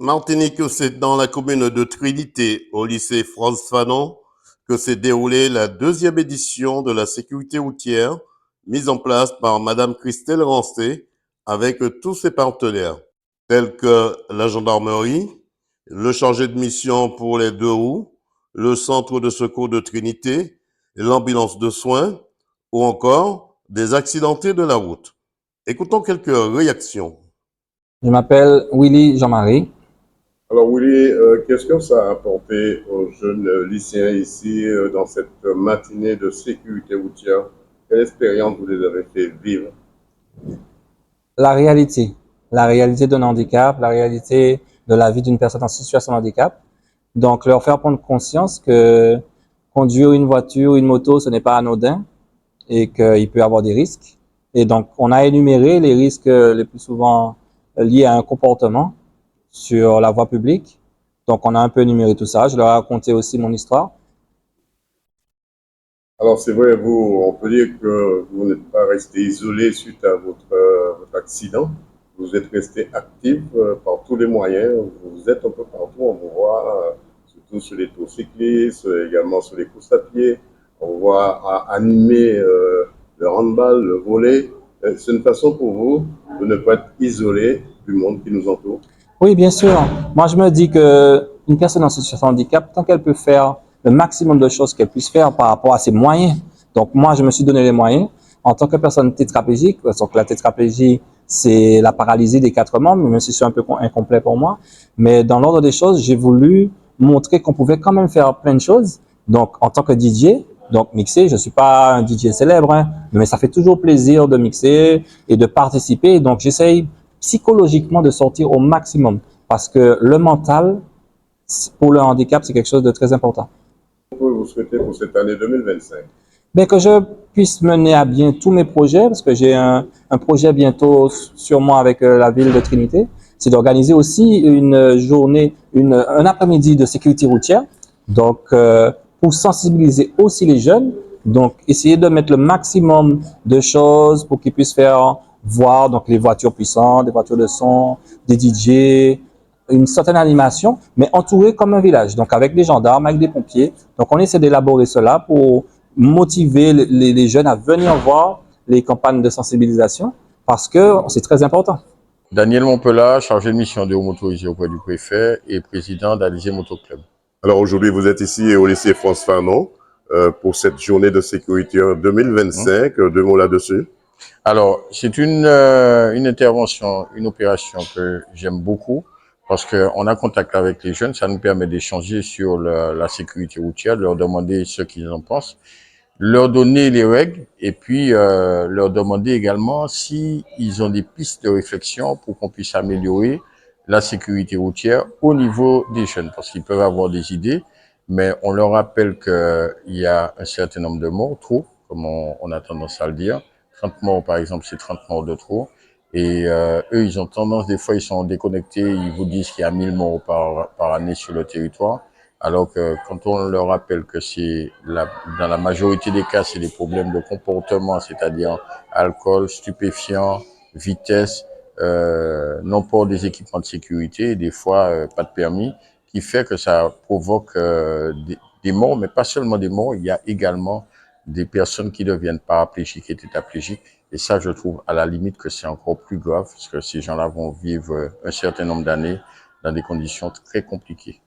Martinique, c'est dans la commune de Trinité, au lycée France Fanon, que s'est déroulée la deuxième édition de la sécurité routière, mise en place par Madame Christelle Rancé, avec tous ses partenaires, tels que la gendarmerie, le chargé de mission pour les deux roues, le centre de secours de Trinité, l'ambulance de soins, ou encore des accidentés de la route. Écoutons quelques réactions. Je m'appelle Willy Jean-Marie. Alors Willy, qu'est-ce que ça a apporté aux jeunes lycéens ici dans cette matinée de sécurité routière? Quelle expérience vous les avez fait vivre? La réalité d'un handicap, la réalité de la vie d'une personne en situation de handicap. Donc, leur faire prendre conscience que conduire une voiture, une moto, ce n'est pas anodin et qu'il peut y avoir des risques. Et donc, on a énuméré les risques les plus souvent liés à un comportement sur la voie publique. Donc, on a un peu énuméré tout ça. Je leur ai raconté aussi mon histoire. Alors c'est vrai, on peut dire que vous n'êtes pas resté isolé suite à votre accident. Vous êtes resté actif par tous les moyens. Vous êtes un peu partout. On vous voit surtout sur les tours cyclistes, également sur les courses à pied. On vous voit animer le handball, le volley. C'est une façon pour vous de ne pas être isolé du monde qui nous entoure. Oui, bien sûr. Moi, je me dis que une personne en situation de handicap, tant qu'elle peut faire le maximum de choses qu'elle puisse faire par rapport à ses moyens. Donc, moi, je me suis donné les moyens. En tant que personne tétraplégique, donc la tétraplégie, c'est la paralysie des quatre membres, même si c'est un peu incomplet pour moi. Mais dans l'ordre des choses, j'ai voulu montrer qu'on pouvait quand même faire plein de choses. Donc, en tant que DJ, donc mixer, je suis pas un DJ célèbre, hein, mais ça fait toujours plaisir de mixer et de participer. Donc, j'essaye psychologiquement de sortir au maximum parce que le mental, pour le handicap, c'est quelque chose de très important. Que vous souhaitez pour cette année 2025? Ben, que je puisse mener à bien tous mes projets, parce que j'ai un projet bientôt sûrement avec la ville de Trinité, c'est d'organiser aussi une journée, un après-midi de sécurité routière, donc pour sensibiliser aussi les jeunes, donc essayer de mettre le maximum de choses pour qu'ils puissent faire voir donc les voitures puissantes, des voitures de son, des DJ, une certaine animation, mais entouré comme un village, donc avec des gendarmes, avec des pompiers. Donc on essaie d'élaborer cela pour motiver les jeunes à venir voir les campagnes de sensibilisation parce que c'est très important. Daniel Montpellat, chargé de mission de haut motorisé auprès du préfet et président d'Alizé Moto Club. Alors aujourd'hui, vous êtes ici au lycée France Fanon pour cette journée de sécurité 2025. Deux mots là-dessus. Alors, c'est une intervention, une opération que j'aime beaucoup parce qu'on a contact avec les jeunes, ça nous permet d'échanger sur la sécurité routière, de leur demander ce qu'ils en pensent, leur donner les règles et puis leur demander également si ils ont des pistes de réflexion pour qu'on puisse améliorer la sécurité routière au niveau des jeunes, parce qu'ils peuvent avoir des idées, mais on leur rappelle qu'il y a un certain nombre de morts, trop, comme on a tendance à le dire. 30 morts, par exemple, c'est 30 morts de trop. Et eux, ils ont tendance, des fois, ils sont déconnectés, ils vous disent qu'il y a 1000 morts par année sur le territoire. Alors que quand on leur rappelle que dans la majorité des cas, c'est des problèmes de comportement, c'est-à-dire alcool, stupéfiants, vitesse, non-port des équipements de sécurité, et des fois pas de permis, qui fait que ça provoque des morts, mais pas seulement des morts, il y a également des personnes qui deviennent paraplégiques et tétraplégiques. Et ça, je trouve à la limite que c'est encore plus grave, parce que ces gens-là vont vivre un certain nombre d'années dans des conditions très compliquées.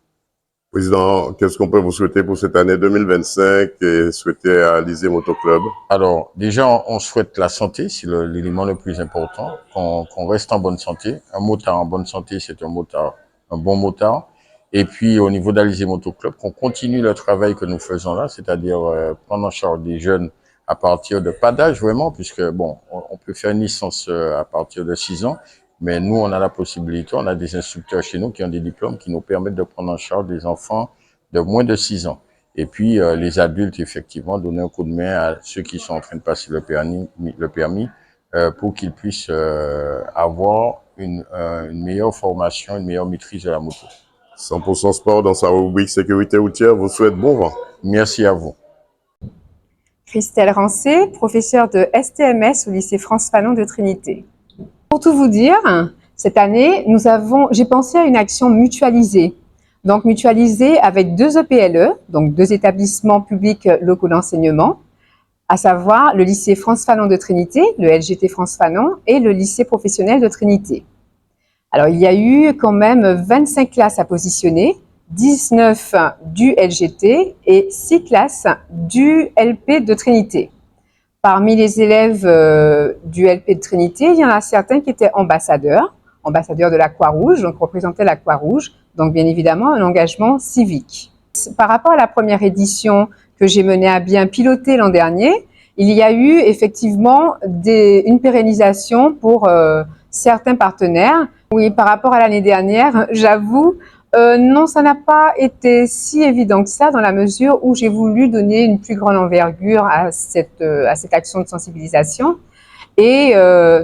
Président, qu'est-ce qu'on peut vous souhaiter pour cette année 2025 et souhaiter à Alizé Moto Club? Alors, déjà, on souhaite la santé, c'est l'élément le plus important, qu'on reste en bonne santé. Un motard en bonne santé, c'est un bon motard. Et puis, au niveau d'Alizé Moto Club, qu'on continue le travail que nous faisons là, c'est-à-dire prendre en charge des jeunes à partir de pas d'âge vraiment, puisque bon, on peut faire une licence à partir de 6 ans, mais nous, on a la possibilité, on a des instructeurs chez nous qui ont des diplômes qui nous permettent de prendre en charge des enfants de moins de 6 ans. Et puis, les adultes, effectivement, donner un coup de main à ceux qui sont en train de passer le permis pour qu'ils puissent avoir une meilleure formation, une meilleure maîtrise de la moto. 100% Sport, dans sa rubrique sécurité routière, vous souhaite bon vent. Merci à vous. Christelle Rancé, professeure de STMS au lycée France Fanon de Trinité. Pour tout vous dire, Cette année, j'ai pensé à une action mutualisée. Donc mutualisée avec 2 EPLE, donc 2 établissements publics locaux d'enseignement, à savoir le lycée France Fanon de Trinité, le LGT France Fanon, et le lycée professionnel de Trinité. Alors, il y a eu quand même 25 classes à positionner, 19 du LGT et 6 classes du LP de Trinité. Parmi les élèves du LP de Trinité, il y en a certains qui étaient ambassadeurs de la Croix-Rouge, donc représentaient la Croix-Rouge, donc bien évidemment un engagement civique. Par rapport à la première édition que j'ai menée à bien piloter l'an dernier, il y a eu effectivement une pérennisation pour certains partenaires. Oui, par rapport à l'année dernière, j'avoue, non, ça n'a pas été si évident que ça, dans la mesure où j'ai voulu donner une plus grande envergure à cette action de sensibilisation. Et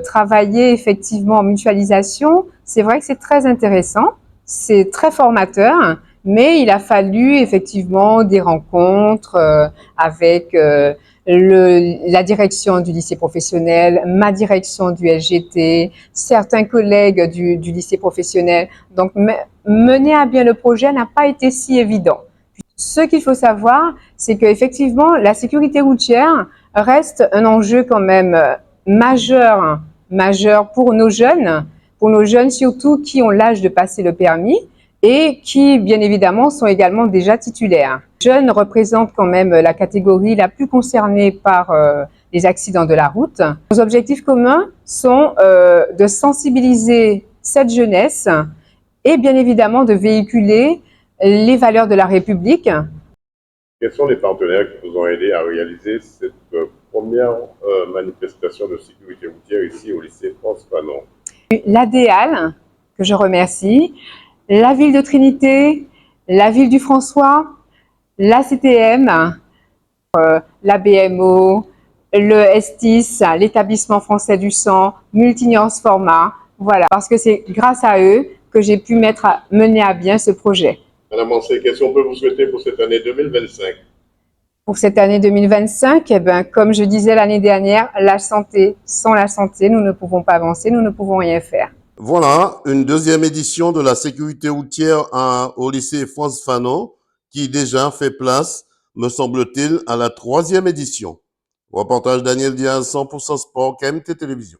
travailler effectivement en mutualisation, c'est vrai que c'est très intéressant, c'est très formateur, mais il a fallu effectivement des rencontres avec la direction du lycée professionnel, ma direction du LGT, certains collègues du lycée professionnel. Donc mener à bien le projet n'a pas été si évident. Ce qu'il faut savoir, c'est qu'effectivement la sécurité routière reste un enjeu quand même majeur pour nos jeunes surtout qui ont l'âge de passer le permis et qui, bien évidemment, sont également déjà titulaires. Les jeunes représentent quand même la catégorie la plus concernée par les accidents de la route. Nos objectifs communs sont de sensibiliser cette jeunesse et bien évidemment de véhiculer les valeurs de la République. Quels sont les partenaires qui vous ont aidé à réaliser cette première manifestation de sécurité routière ici au lycée France Fanon? L'ADEAL, que je remercie, la ville de Trinité, la ville du François, la CTM, la BMO, le STIS, l'établissement français du sang, Multinuance Format. Voilà, parce que c'est grâce à eux que j'ai pu mener à bien ce projet. Madame Ancet, qu'est-ce qu'on peut vous souhaiter pour cette année 2025? Pour cette année 2025, eh ben, comme je disais l'année dernière, la santé. Sans la santé, nous ne pouvons pas avancer, nous ne pouvons rien faire. Voilà, une deuxième édition de la sécurité routière au lycée France Fanon qui déjà fait place, me semble-t-il, à la 3e édition. Reportage Daniel Diaz, 100% Sport, KMT Télévision.